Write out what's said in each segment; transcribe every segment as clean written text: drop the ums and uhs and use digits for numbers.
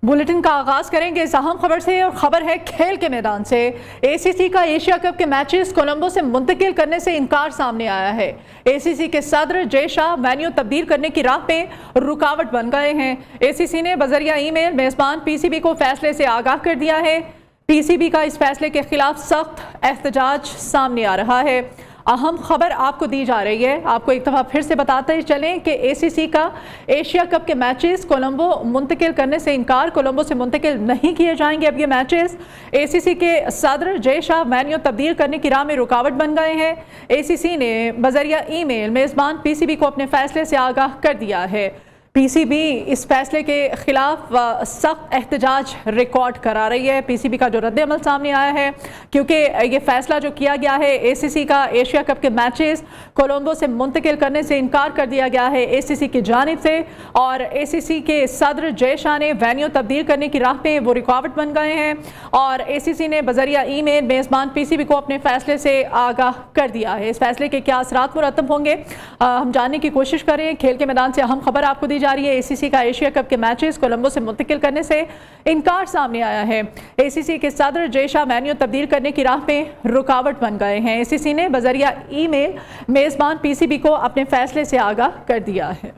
Bulletin का आगाज करेंगे इस अहम खबर से और खबर है खेल के मैदान से। एसीसी का एशिया कप के मैचेस कोलंबो से मुंतकिल करने से इनकार सामने आया है। एसीसी के सदर जय शाह वेन्यू तब्दील करने की राह पे रुकावट बन गए हैं। एसीसी ने बजरिया ईमेल मेजबान पीसीबी को फैसले से आगाह कर दिया है। पीसीबी का इस फैसले के खिलाफ सख्त एहतजाज सामने आ रहा है। अहम खबर आपको दी जा रही है। आपको एक दफ़ा फिर से बताते चलें कि एसीसी का एशिया कप के मैचेस कोलंबो मुंतकिल करने से इनकार, कोलंबो से मुंतकिल नहीं किए जाएंगे अब ये मैचेस। एसीसी के सदर जय शाह वेन्यू तब्दील करने की राह में रुकावट बन गए हैं। एसीसी ने बजरिया ईमेल मेज़बान पीसीबी को अपने फैसले से आगाह कर दिया है। पीसीबी इस फैसले के खिलाफ सख्त एहतजाज रिकॉर्ड करा रही है। पीसीबी का जो रद्द अमल सामने आया है, क्योंकि ये फैसला जो किया गया है, एसीसी का एशिया कप के मैचेस कोलंबो से मुंतकिल करने से इनकार कर दिया गया है एसीसी की जानिब से, और एसीसी के सदर जय शाह ने वेन्यू तब्दील करने की राह पे वो रुकावट बन गए हैं, और एसीसी ने बजरिया ईमेल मेज़बान पीसीबी को अपने फैसले से आगाह कर दिया है। इस फैसले के क्या असरात मुरतब होंगे हम जानने की कोशिश करें। खेल के मैदान से अहम खबर आपको दी जा रही है। एसीसी का एशिया कप के मैचेस कोलंबो से मुंतकिल करने से इनकार सामने आया है। एसीसी के सदर जय शाह वेन्यू तब्दील करने की राह पे रुकावट बन गए हैं। एसीसी ने बजरिया ईमेल मेजबान पीसीबी को अपने फैसले से आगाह कर दिया है।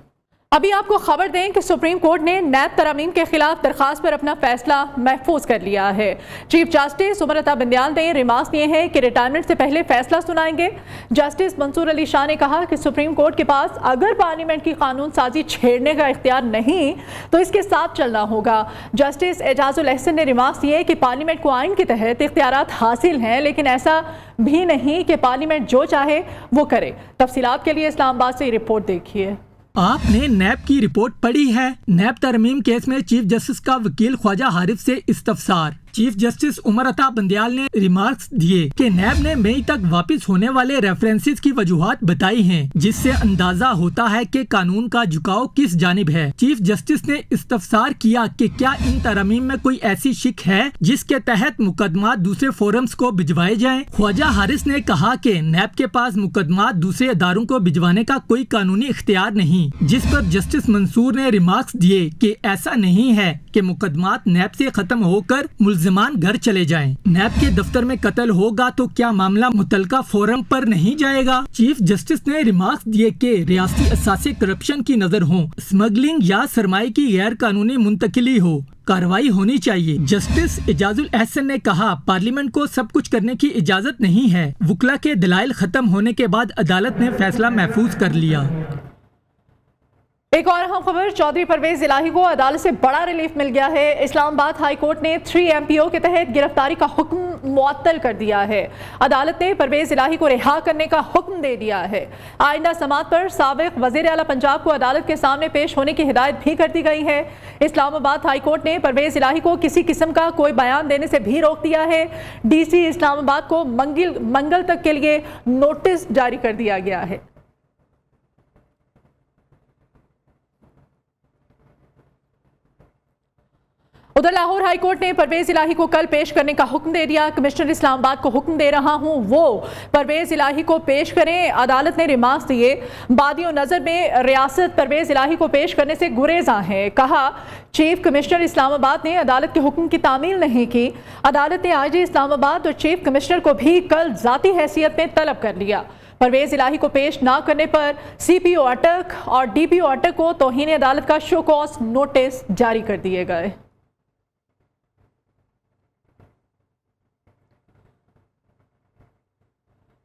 अभी आपको खबर दें कि सुप्रीम कोर्ट ने नैब तरमीम के खिलाफ दरखास्त पर अपना फैसला महफूज कर लिया है। चीफ जस्टिस उमर बंदियाल ने रिमार्क्स दिए हैं कि रिटायरमेंट से पहले फैसला सुनाएंगे। जस्टिस मंसूर अली शाह ने कहा कि सुप्रीम कोर्ट के पास अगर पार्लियामेंट की कानून साजी छेड़ने का इख्तियार नहीं तो इसके साथ चलना होगा। जस्टिस एजाजुल अहसन ने रिमार्क्स दिए कि पार्लियामेंट को आइन के तहत इख्तियारात हासिल हैं, लेकिन ऐसा भी नहीं कि पार्लियामेंट जो चाहे वो करे। तफसीलात के लिए इस्लामाबाद से रिपोर्ट देखिए। आपने नैब की रिपोर्ट पढ़ी है। नैब तरमीम केस में चीफ जस्टिस का वकील ख्वाजा हारिफ से इस्तफसार। चीफ जस्टिस उमर अता बंदियाल ने रिमार्क्स दिए कि नैब ने मई तक वापस होने वाले रेफरेंसेस की वजूहात बताई हैं, जिससे अंदाजा होता है कि कानून का झुकाव किस जानिब है। चीफ जस्टिस ने इस्तफसार किया कि क्या इन तरमीम में कोई ऐसी शिक है जिसके तहत मुकदमा दूसरे फोरम्स को भिजवाए जाएं। ख्वाजा हारिस ने कहा कि नैब के पास मुकदमा दूसरे अदारों को भिजवाने का कोई कानूनी इख्तियार नहीं, जिस पर जस्टिस मंसूर ने रिमार्क्स दिए कि ऐसा नहीं है कि मुकदमात नैब से खत्म होकर मुल्जिमान घर चले जाएं। नैब के दफ्तर में कत्ल होगा तो क्या मामला मुतलका फोरम पर नहीं जाएगा। चीफ जस्टिस ने रिमार्क्स दिए कि रियासती असासे करप्शन की नजर हो, स्मगलिंग या सरमाए की गैर कानूनी मुंतकिली हो, कार्रवाई होनी चाहिए। जस्टिस एजाजुल अहसन ने कहा पार्लियामेंट को सब कुछ करने की इजाजत नहीं है। वकला के दलाइल खत्म होने के बाद अदालत ने फैसला महफूज कर लिया। एक और अहम खबर, चौधरी परवेज इलाही को अदालत से बड़ा रिलीफ मिल गया है। इस्लामाबाद हाई कोर्ट ने 3MPO के तहत गिरफ्तारी का हुक्म मुअत्तल कर दिया है। अदालत ने परवेज इलाही को रिहा करने का हुक्म दे दिया है। आइंदा समाअत पर साबिक वजीर आला पंजाब को अदालत के सामने पेश होने की हिदायत भी कर दी गई है। इस्लामाबाद हाई कोर्ट ने परवेज इलाही को किसी किस्म का कोई बयान देने से भी रोक दिया है। DC इस्लामाबाद को मंगल तक के लिए नोटिस जारी कर दिया गया है। उधर लाहौर हाई कोर्ट ने परवेज इलाही को कल पेश करने का हुक्म दे दिया। कमिश्नर इस्लामाबाद को हुक्म दे रहा हूं वो परवेज इलाही को पेश करें। अदालत ने रिमार्क्स दिए, बादियों नजर में रियासत परवेज इलाही को पेश करने से गुरेजा है। कहा चीफ कमिश्नर इस्लामाबाद ने अदालत के हुक्म की तामील नहीं की। अदालत ने IG इस्लामाबाद और चीफ कमिश्नर को भी कल जाती हैसियत में तलब कर लिया। परवेज इलाही को पेश ना करने पर CPO अटक और DPO अटक को तौहीन अदालत का शो कॉज नोटिस जारी कर दिए गए।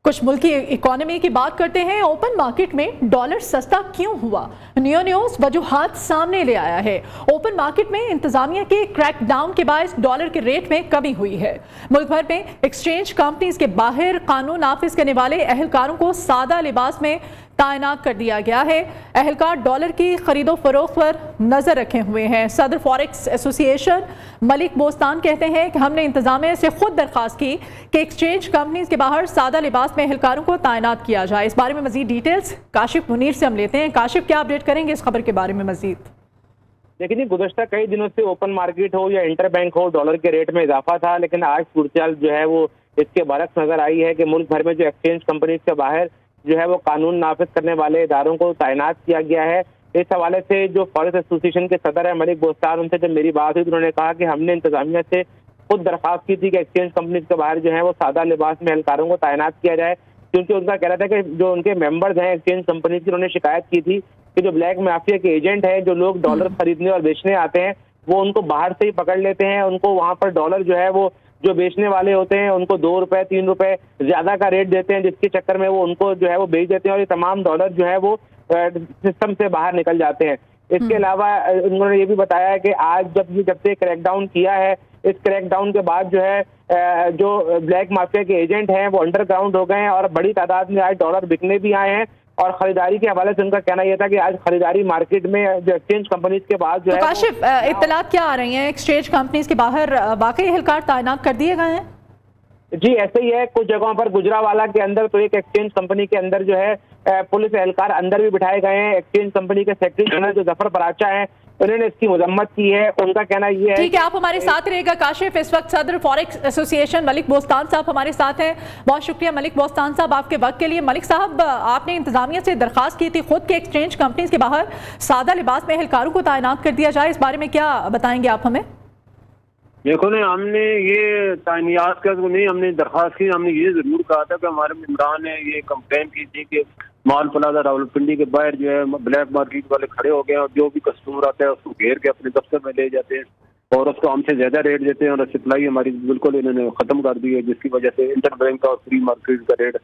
कुछ मुल्की इकोनॉमी की बात करते हैं। ओपन मार्केट में डॉलर सस्ता क्यों हुआ, न्यू न्यूज़ वजूहात सामने ले आया है। ओपन मार्केट में इंतजामिया के क्रैकडाउन के बायस डॉलर के रेट में कमी हुई है। मुल्क भर में एक्सचेंज कंपनीज के बाहर कानून नाफिज करने वाले एहलकारों को सादा लिबास में तैनात कर दिया गया है। एहलकार डॉलर की खरीदो फरोख्त पर नजर रखे हुए हैं। सदर फॉरेक्स एसोसिएशन मलिक बोस्तान कहते हैं कि हमने इंतजामिया से खुद दरख्वास्त की कि एक्सचेंज कंपनीज के बाहर सादा लिबास में एहलकारों को तैनात किया जाए। इस बारे में मजीद डिटेल्स काशिफ मुनीर से हम लेते हैं। काशिफ, क्या अपडेट करेंगे इस खबर के बारे में मजीद? लेकिन गुज़श्ता कई दिनों से ओपन मार्केट हो या इंटर बैंक हो, डॉलर के रेट में इजाफा था, लेकिन आज सूरत जो है वो इसके बरक्स नजर आई है कि मुल्क भर में जो एक्सचेंज कंपनीज के बाहर जो है वो कानून नाफिज करने वाले इदारों को तैनात किया गया है। इस हवाले से जो फॉरेस्ट एसोसिएशन के सदर है मलिक बोस्तान, उनसे जब मेरी बात हुई तो उन्होंने कहा कि हमने इंतजामिया से खुद दरख्वास्त की थी कि एक्सचेंज कंपनीज के बाहर जो है वो सादा लिबास में एहलकारों को तैनात किया जाए, क्योंकि उनका कहना था कि जो उनके मेंबर्स हैं एक्सचेंज कंपनीज की, उन्होंने शिकायत की थी कि जो ब्लैक माफिया के एजेंट हैं, जो लोग डॉलर खरीदने और बेचने आते हैं, वो उनको बाहर से ही पकड़ लेते हैं, उनको वहां पर डॉलर जो है वो जो बेचने वाले होते हैं उनको 2 रुपए 3 रुपए ज्यादा का रेट देते हैं, जिसके चक्कर में वो उनको जो है वो बेच देते हैं और ये तमाम डॉलर जो है वो सिस्टम से बाहर निकल जाते हैं। इसके अलावा उन्होंने ये भी बताया है कि आज जब से क्रैकडाउन किया है, इस क्रैकडाउन के बाद जो है जो ब्लैक माफिया के एजेंट हैं वो अंडरग्राउंड हो गए हैं और बड़ी तादाद में आज डॉलर बिकने भी आए हैं। और खरीदारी के हवाले से उनका कहना यह था कि आज खरीदारी मार्केट में जो एक्सचेंज कंपनीज के बाद जो है काशिफ, इत्तलात क्या आ रही हैं? एक्सचेंज कंपनीज के बाहर वाकई एहलकार तैनात कर दिए गए हैं? जी ऐसे ही है, कुछ जगहों पर गुजरावाला के अंदर तो एक एक्सचेंज कंपनी के अंदर जो है पुलिस एहलकार अंदर भी बिठाए गए हैं। एक्सचेंज कंपनी के सेक्रेटरी जनरल जो जफर बराचा हैं, उन्होंने इसकी मजम्मत की है। उनका कहना ये है, ठीक है, आप हमारे साथ रहिएगा काशिफ। इस वक्त सदर फॉरेक्स एसोसिएशन मलिक बोस्तान साहब हमारे साथ हैं। बहुत शुक्रिया मलिक बोस्तान साहब आपके वक्त के लिए। मलिक साहब, आपने इंतजामिया से दरखास्त की थी खुद के एक्सचेंज कंपनीज के बाहर सादा लिबास में एहलकारों को तैनात कर दिया जाए, इस बारे में क्या बताएंगे आप हमें? देखो ना, हमने ये तायनियात का तो नहीं, हमने दरख्वास्त की, हमने ये जरूर कहा था कि हमारे मेम्बरान ने ये कंप्लेन की थी कि माल प्लाजा रावलपिंडी के बाहर जो है ब्लैक मार्केट वाले खड़े हो गए और जो भी कस्टमर आता है उसको घेर के अपने दफ्तर में ले जाते हैं और उसको हमसे ज्यादा रेट देते हैं और सप्लाई हमारी बिल्कुल इन्होंने खत्म कर दी है, जिसकी वजह से इंटर बैंक का और फ्री मार्केट का रेट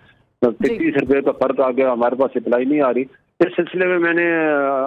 33 रुपये का फर्क आ गया, हमारे पास सप्लाई नहीं आ रही। इस सिलसिले में मैंने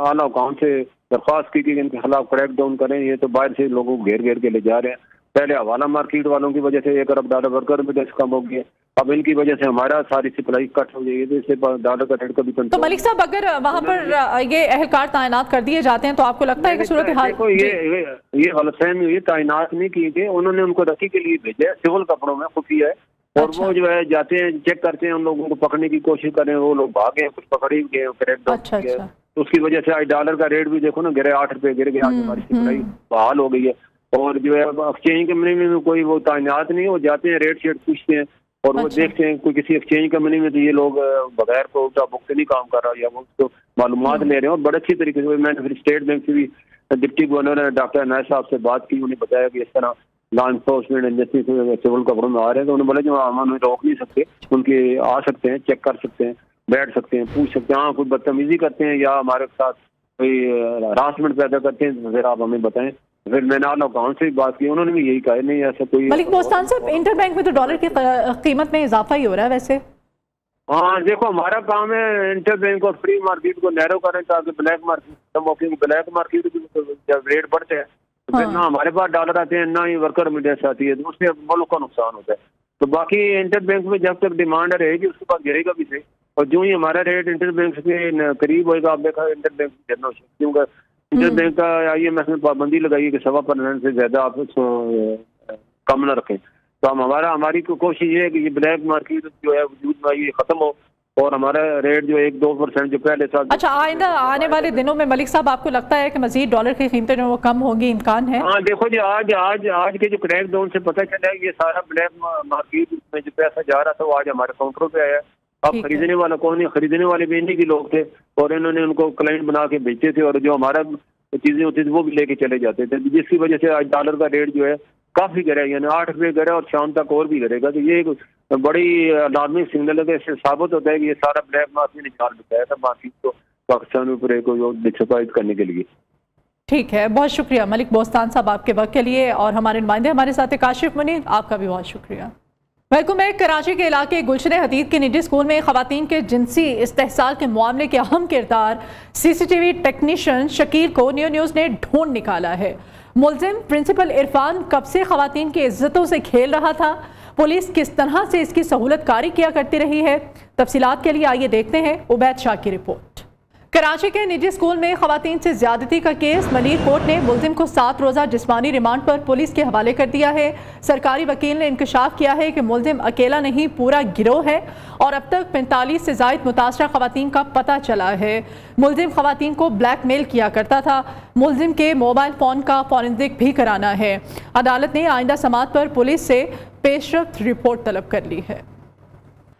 आला हुकाम से दरख्वास्त की कि इनके खिलाफ क्रैक डाउन करें, ये तो बाहर से लोगों को घेर घेर के ले जा रहे हैं। पहले हवाला मार्केट वालों की वजह से $1 अरब वर्कर में कम हो गया, अब इनकी वजह से हमारा सारी सप्लाई कट हो जाएगी, तो इससे डॉलर का रेट का भी तो मलिक साहब, अगर वहां पर ये एहलकार तैनात कर दिए जाते हैं तो आपको लगता है कि सूरत हाल ये गलतफहमी हुई, तैनात नहीं किए गए, उन्होंने उनको रखी के लिए भेजा है, सिविल कपड़ों में खुफिया है और वो जो है जाते हैं चेक करते हैं, उन लोगों को पकड़ने की कोशिश करें, वो लोग भागे, कुछ पकड़े गए, क्रैकडाउन तो उसकी वजह से आज डॉलर का रेट भी देखो ना गिरे, 8 रुपए गिर गया, हमारी सप्लाई बहाल हो गई है। और जो है एक्सचेंज कंपनी में कोई वो तैनात नहीं है, वो जाते हैं रेट शेट पूछते हैं और वो देखते हैं कोई किसी एक्सचेंज कंपनी में तो ये लोग बगैर को उल्टा बुक नहीं काम कर रहा या वो तो मालूमात ले रहे हैं और बड़े अच्छी तरीके से। मैंने फिर स्टेट बैंक से भी डिप्टी गवर्नर डॉक्टर नायब साहब से बात की, उन्हें बताया कि इस तरह लॉ इन्फोर्समेंट एजेंसी से सिविल कपड़ों में आ रहे हैं, तो उन्होंने बोला जो हम उन्हें रोक नहीं सकते, उनके आ सकते हैं, चेक कर सकते हैं, बैठ सकते हैं, पूछ सकते हैं, हाँ कोई बदतमीजी करते हैं या हमारे साथ कोई हरासमेंट पैदा करते हैं तो फिर आप हमें बताएं। फिर मैंने आला हुकाम से बात की, उन्होंने भी यही कहा नहीं ऐसा कोई। मलिक बोस्तान साहब, इंटर बैंक में तो डॉलर की कीमत में इजाफा ही हो रहा है वैसे। हाँ देखो, हमारा काम है इंटर बैंक और फ्री मार्केट को नैरो करें ताकि ब्लैक मार्केट ब्लैक मार्केट जब रेट बढ़ते हैं तो फिर ना हमारे पास डॉलर आते हैं ना ही वर्कर मीडिया आती है, तो उससे मुल्क का नुकसान होता है। तो बाकी इंटर बैंक में जब तक डिमांड रहेगी उसके पास गिरेगा भी सही, और जो ही हमारा रेट इंटर बैंक के करीब होगा, आप देखा इंटर बैंक गिरना क्योंकि इंटर बैंक का IMF में पाबंदी लगाई है कि 7% से ज्यादा आप उसको कम न रखें। तो हमारी कोशिश ये है कि ये ब्लैक मार्केट जो है वजूद में ये खत्म हो और हमारा रेट जो 1-2% जो पहले साल। अच्छा, आइंदा आने वाले दिनों में मलिक साहब आपको लगता है कि मजीद डॉलर की कीमतें जो वो कम होंगी, इम्कान है? हाँ देखो जी, आज के जो क्रैक डाउन से पता चला है ये सारा ब्लैक मार्केट में जो पैसा जा रहा था वो आज हमारे काउंटरों पे आया। अब खरीदने वाला कौन है? खरीदने वाले भी इन्हीं के लोग थे और इन्होंने उनको क्लाइंट बना के बेचते थे और जो हमारा चीजें होती थी वो भी लेके चले जाते थे, जिसकी वजह से आज डॉलर का रेट जो है काफी गिरा, यानी 8 रुपये गिरा और शाम तक और भी गिरेगा। तो ये एक बड़ी अलार्मिंग सिग्नल है, इससे साबित होता है कि ये सारा ब्लैक मार्केट ने निकाल बिताया था मार्केट को पाकिस्तान में पूरे को डिस्टर्बाइज करने के लिए। ठीक है, बहुत शुक्रिया मलिक बोस्तान साहब आपके वक्त के लिए, और हमारे नुमाइंदे हमारे साथ काशिफ मुनीर, आपका भी बहुत शुक्रिया। महकूम है कराची के इलाके गुलशन हदीद के निजी स्कूल में खवातीन के जिनसी इस्तेहसाल के मामले के अहम किरदार CCTV टेक्नीशियन शकील को न्यूज़ ने ढूंढ निकाला है। मुलजिम प्रिंसिपल इरफान कब से खवातीन की इज्जतों से खेल रहा था, पुलिस किस तरह से इसकी सहूलत कारी किया करती रही है, तफसीलात के लिए आइए देखते हैं उबैद शाह की रिपोर्ट। कराची के निजी स्कूल में खवातीन से ज्यादती का केस मलीर कोर्ट ने मुलजिम को 7 रोज़ा जिस्मानी रिमांड पर पुलिस के हवाले कर दिया है। सरकारी वकील ने इंकशाफ किया है कि मुलजिम अकेला नहीं पूरा गिरोह है और अब तक 45 से ज़ायद मुतासरा खवातीन का पता चला है। मुलजिम खवातीन को ब्लैकमेल किया करता था। मुलजिम के मोबाइल फ़ोन का फॉरेंसिक भी कराना है। अदालत ने आइंदा समाअत पर पुलिस से पेशरफ्त रिपोर्ट तलब कर ली है।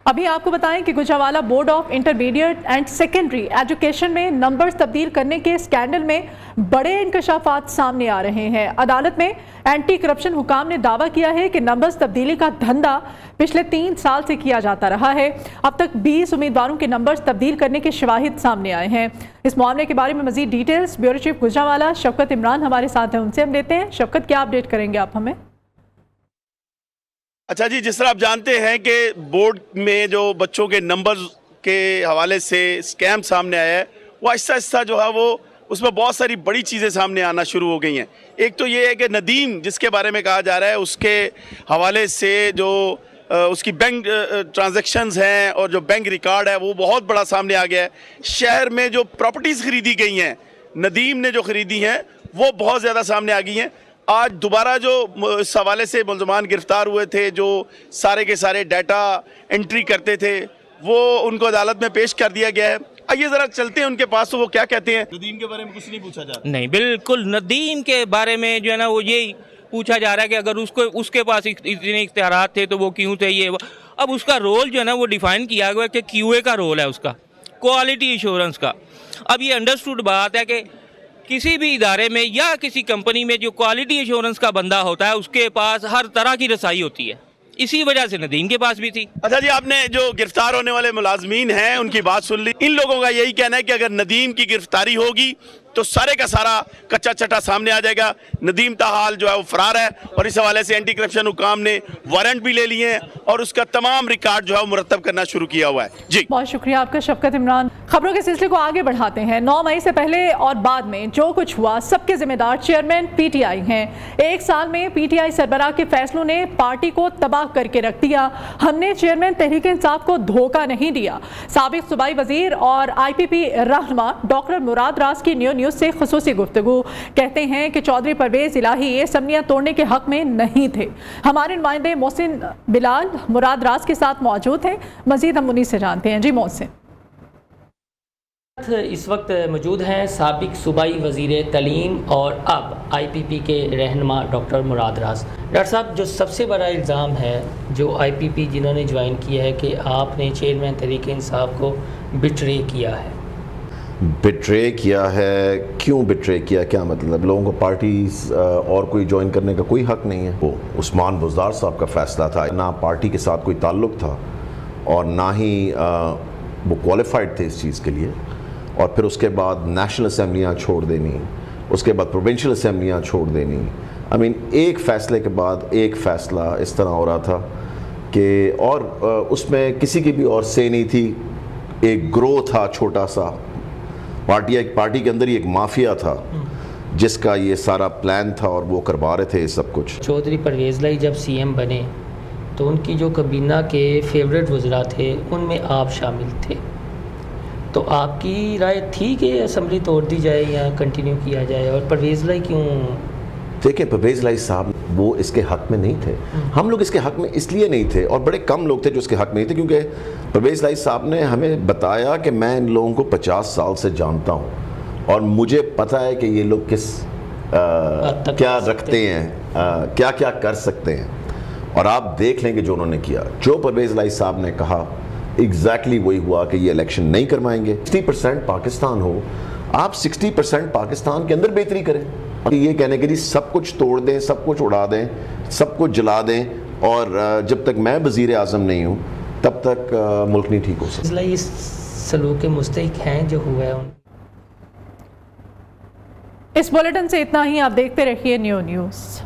अभी आपको बताएं कि Gujranwala board of intermediate and secondary education में नंबर्स तब्दील करने के स्कैंडल में बड़े इंकशाफात सामने आ रहे हैं। अदालत में एंटी करप्शन हुकाम ने दावा किया है कि नंबर्स तब्दीली का धंधा पिछले 3 साल से किया जाता रहा है। अब तक 20 उम्मीदवारों के नंबर्स तब्दील करने के शवाहिद सामने आए हैं। इस मामले के बारे में मजीद details bureau chief Gujranwala Shaukat Imran हमारे साथ हैं, उनसे हम लेते हैं। शौकत, क्या अपडेट करेंगे आप हमें? अच्छा जी, जिस तरह आप जानते हैं कि बोर्ड में जो बच्चों के नंबर के हवाले से स्कैम सामने आया है, वो आहिस्ता आहिस्ता जो है वो उसमें बहुत सारी बड़ी चीज़ें सामने आना शुरू हो गई हैं। एक तो ये है कि नदीम जिसके बारे में कहा जा रहा है, उसके हवाले से जो उसकी बैंक ट्रांजैक्शंस हैं और जो बैंक रिकॉर्ड है वो बहुत बड़ा सामने आ गया है। शहर में जो प्रॉपर्टीज़ खरीदी गई हैं, नदीम ने जो खरीदी हैं, वो बहुत ज़्यादा सामने आ गई हैं। आज दोबारा जो इस हवाले से मुलजमान गिरफ्तार हुए थे, जो सारे के सारे डाटा एंट्री करते थे, वो उनको अदालत में पेश कर दिया गया है। आइए ज़रा चलते हैं उनके पास, तो वो क्या कहते हैं। नदीम के बारे में कुछ नहीं पूछा जा रहा? नहीं, बिल्कुल नदीम के बारे में जो है ना वो यही पूछा जा रहा है कि अगर उसके पास इतने इख्तियारात थे तो वो क्यों थे ये। अब उसका रोल जो है ना वो डिफाइन किया गया कि QA का रोल है उसका, क्वालिटी इंश्योरेंस का। अब ये अंडरस्टूड बात है कि किसी भी इदारे में या किसी कंपनी में जो क्वालिटी इंश्योरेंस का बंदा होता है उसके पास हर तरह की रसाई होती है। इसी वजह से नदीम के पास भी थी। अच्छा जी, आपने जो गिरफ्तार होने वाले मुलाजमीन हैं उनकी बात सुन ली। इन लोगों का यही कहना है कि अगर नदीम की गिरफ्तारी होगी तो सारे का सारा कच्चा चट्टा सामने आ जाएगा। नदीम ताहाल जो है वो फरार है और इस हवाले से एंटी करप्शन हुकाम ने वारंट भी ले लिए हैं और उसका तमाम रिकॉर्ड जो है वो मुरतब करना शुरू किया हुआ है। जी बहुत शुक्रिया आपका शौकत इमरान। खबरों के सिलसिले को आगे बढ़ाते हैं। 9 मई से पहले और बाद में जो कुछ हुआ सबके जिम्मेदार चेयरमैन PTI हैं। 1 साल में PTI सरबराह के फैसलों ने पार्टी को तबाह करके रख दिया। हमने चेयरमैन तहरीक इंसाफ को धोखा नहीं दिया। साबिक सूबाई वजीर और IPP रहनुमा डॉक्टर मुराद राज की न्यूज़ से खुसूसी गुफ्तगू, कहते हैं कि चौधरी परवेज इलाही ये असम्बलियां तोड़ने के हक में नहीं थे। हमारे नुमाइंदे मोहसिन बिलाल मुराद राज के साथ मौजूद हैं। मजीद हम उन्हीं से जानते हैं। जी मोहसिन। इस वक्त मौजूद हैं साबिक सूबाई वज़ीर तलीम और अब IPP के रहनुमा डॉक्टर मुराद राज। डॉक्टर साहब, जो सबसे बड़ा इल्ज़ाम है जो IPP जिन्होंने ज्वाइन किया है कि आपने चेयरमैन तहरीक इंसाफ को बिट्रे किया है। बिट्रे किया है, क्यों बिट्रे किया, क्या मतलब? लोगों को पार्टी और कोई ज्वाइन करने का कोई हक नहीं है। वो उस्मान बुज़दार साहब का फ़ैसला था, ना पार्टी के साथ कोई ताल्लुक़ था और ना ही वो क्वालिफाइड थे इस चीज़ के लिए। और फिर उसके बाद नेशनल असम्बलियाँ छोड़ देनी, उसके बाद प्रोविंशियल असम्बलियाँ छोड़ देनी। आई मीन एक फ़ैसले के बाद एक फ़ैसला इस तरह हो रहा था कि और उसमें किसी की भी और से नहीं थी। एक ग्रोह था छोटा सा, पार्टी के अंदर ही एक माफिया था जिसका ये सारा प्लान था और वो करवा रहे थे सब कुछ। चौधरी परवेज़ इलाही जब CM बने तो उनकी जो कबीना के फेवरेट वज़रा थे उनमें आप शामिल थे, तो आपकी राय थी कि असम्बली तोड़ दी जाए या कंटिन्यू किया जाए? और परवेज़ इलाही क्यों? देखिए, परवेज़ इलाही साहब वो इसके हक़ में नहीं थे। हम लोग इसके हक़ में इसलिए नहीं थे और बड़े कम लोग थे जो इसके हक़ में नहीं थे, क्योंकि परवेज़ इलाही साहब ने हमें बताया कि मैं इन लोगों को 50 साल से जानता हूँ और मुझे पता है कि ये लोग क्या रखते हैं, क्या क्या कर सकते हैं। और आप देख लेंगे जो उन्होंने किया, जो परवेज़ इलाही साहब ने कहा एग्जैक्टली वही हुआ कि ये इलेक्शन नहीं करवाएंगे। 60% पाकिस्तान हो, आप 60% पाकिस्तान के अंदर बेहतरी करें। ये कहने के लिए सब कुछ तोड़ दें, सब कुछ उड़ा दें, सब कुछ जला दें और जब तक मैं वज़ीर आज़म नहीं हूँ तब तक मुल्क नहीं ठीक हो सकता। इस सलूक के मुस्तहिक हैं जो हुआ है। इस बुलेटिन से इतना ही। आप देखते रहिए न्यू न्यूज़।